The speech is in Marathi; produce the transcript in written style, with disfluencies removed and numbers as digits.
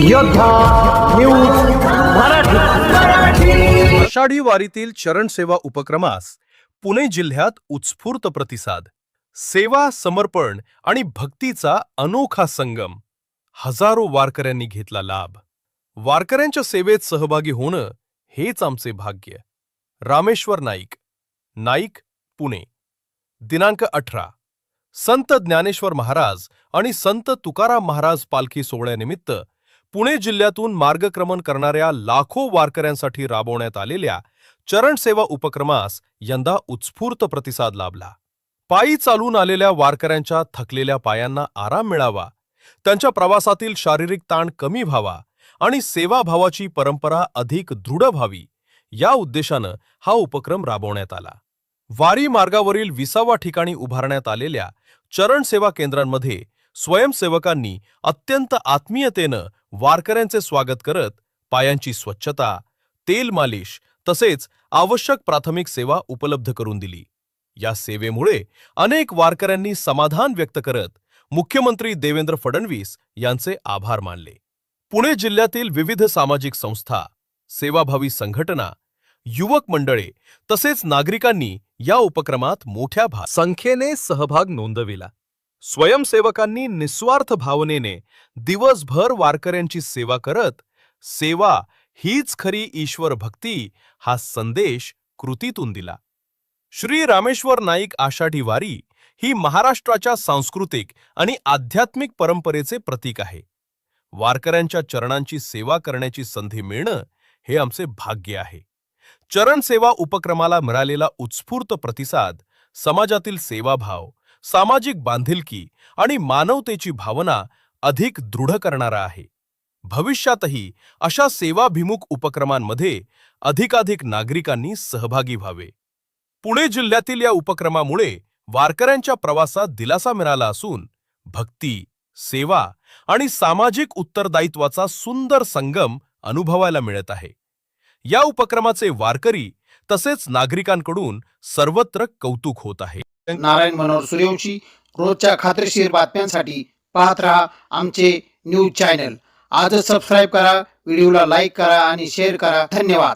योद्धा न्यूज मराठी। आषाढी वारीतील चरण सेवा उपक्रमास पुणे जिल्ह्यात उत्स्फूर्त प्रतिसाद। सेवा, समर्पण आणि भक्तीचा अनोखा संगम। हजारो वारकऱ्यांनी घेतला लाभ। वारकऱ्यांच्या सेवेत सहभागी होणं हेच आमचे भाग्य। रामेश्वर नाईक, नाईक, पुणे। दिनांक 18 संत ज्ञानेश्वर महाराज आणि संत तुकाराम महाराज पालखी सोहळ्यानिमित्त पुणे जिल्ह्यातून मार्गक्रमण करणाऱ्या लाखो वारकऱ्यांसाठी राबवण्यात आलेल्या चरण सेवा उपक्रमास यंदा उत्स्फूर्त प्रतिसाद लाभला। पायी चालून आलेल्या वारकऱ्यांच्या थकलेल्या पायांना आराम मिळावा, त्यांच्या प्रवासातील शारीरिक ताण कमी व्हावा आणि सेवाभावाची परंपरा अधिक दृढ व्हावी, या उद्देशानं हा उपक्रम राबवण्यात आला। वारी मार्गावरील 20व्या ठिकाणी उभारण्यात आलेल्या चरण सेवा केंद्रांमध्ये स्वयंसेवकांनी अत्यंत आत्मीयतेनं वारकऱ्यांचे स्वागत करत पायांची स्वच्छता, तेल मालिश तसेच आवश्यक प्राथमिक सेवा उपलब्ध करून दिली। या सेवेमुळे अनेक वारकऱ्यांनी समाधान व्यक्त करत मुख्यमंत्री देवेंद्र फडणवीस यांचे आभार मानले। पुणे जिल्ह्यातील विविध सामाजिक संस्था, सेवाभावी संघटना, युवक मंडळे तसेच नागरिकांनी या उपक्रमात मोठ्या संख्येने सहभाग नोंदविला। स्वयंसेवकांनी निस्वार्थ भावनेने दिवसभर वारकऱ्यांची सेवा करत सेवा हीच खरी ईश्वर भक्ती हा संदेश कृतीतून दिला। श्री रामेश्वर नाईक आषाढी वारी ही महाराष्ट्राच्या सांस्कृतिक आणि आध्यात्मिक परंपरेचे प्रतीक आहे। वारकऱ्यांच्या चरणांची सेवा करण्याची संधी मिळणं हे आमचे भाग्य आहे। चरण सेवा उपक्रमाला मिळालेला उत्स्फूर्त प्रतिसाद समाजातील सेवाभाव, सामाजिक बांधिलकी आणि मानवतेची भावना अधिक दृढ करणारा आहे। भविष्यातही अशा सेवाभिमुख उपक्रमांमध्ये अधिकाधिक नागरिकांनी सहभागी व्हावे। पुणे जिल्ह्यातील या उपक्रमामुळे वारकऱ्यांच्या प्रवासात दिलासा मिळाला असून भक्ती, सेवा आणि सामाजिक उत्तरदायित्वाचा सुंदर संगम अनुभवायला मिळत आहे। या उपक्रमाचे वारकरी तसेच नागरिकांकडून सर्वत्र कौतुक होत आहे। नारायण मनोहर सूर्यवंशी, रोजच्या खात्रीशीर बातम्यांसाठी पाहत रहा आमचे न्यूज चॅनल। आजच सबस्क्राइब करा, व्हिडिओला लाईक करा आणि शेअर करा। धन्यवाद।